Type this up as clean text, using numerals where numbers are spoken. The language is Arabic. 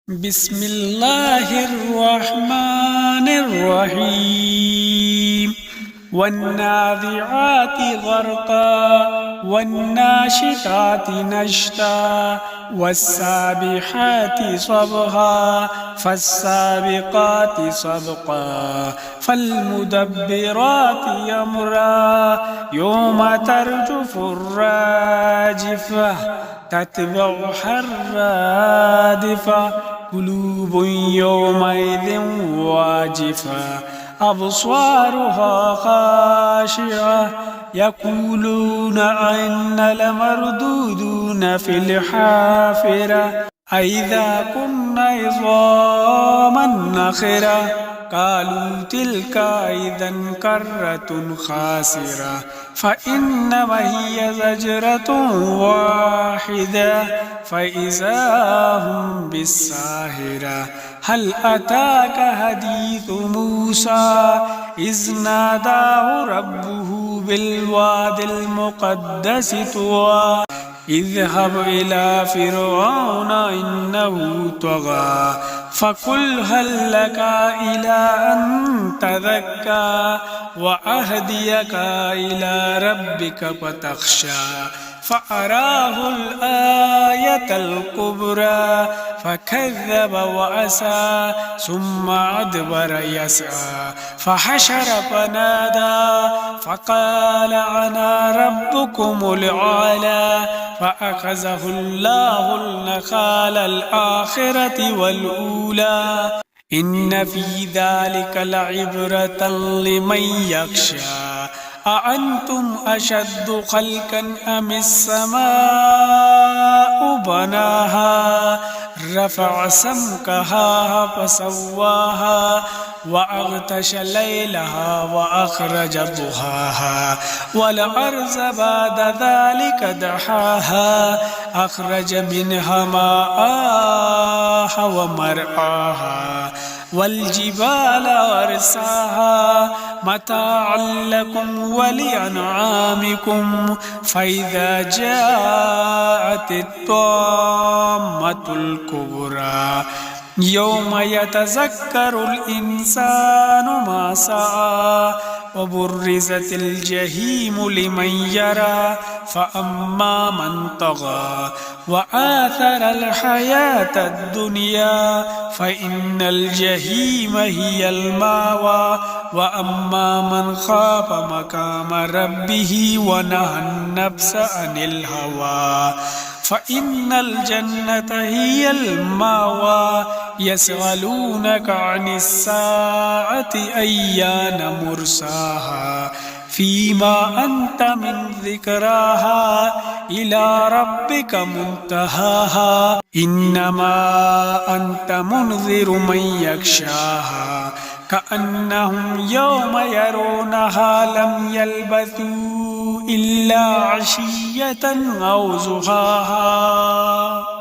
بسم الله الرحمن الرحيم والناذعات غرقا والناشطات نشطا والسابحات صبحا فالسابقات سبقا فالمدبرات أمرا يوم ترجف الراجفة تتبعها الرادفة قلوب يومئذ واجفة أبصارها خاشعة يقولون أئنا لمردودون في الحافرة أئذا كنا عظاما نخرة قالوا تلك إذا كرة خاسرة فإنما هي زجرة واحدة فإذا هم بالساهرة هل أتاك حديث موسى إذ ناداه ربه بالواد المقدس طوى اذهب إلى فرعون إنه طغى فقل هل لك إلى أن تزكى وأهديك إلى ربك فتخشى فأراه الآية الكبرى فكذب وعصى ثم أدبر يسعى فحشر فنادى فقال أنا ربكم الأعلى فأخذه الله النكال الآخرة والأولى إن في ذلك لعبرة لمن يخشى أأنتم أشد خلقا أم السماء بناها رفع سمكها فسواها وأغطش ليلها وأخرج ضحاها والأرض بعد ذلك دحاها أخرج منها ماءها ومرعاها والجبال أرساها متاعا لكم ولأنعامكم فإذا جاءت الطامة الكبرى يوم يتذكر الإنسان ما سعى وبرزت الجحيم لمن يرى فأما من طغى وآثر الحياة الدنيا فإن الجحيم هي المأوى وأما من خاف مقام ربه ونهى النفس عن الهوى فإن الجنة هي المأوى يسألونك عن الساعة أيان مرساها فيما أنت من ذكراها إلى ربك منتهاها إنما أنت منذر من يخشاها كأنهم يوم يرونها لم يلبثوا إلا عشية أو ضحاها.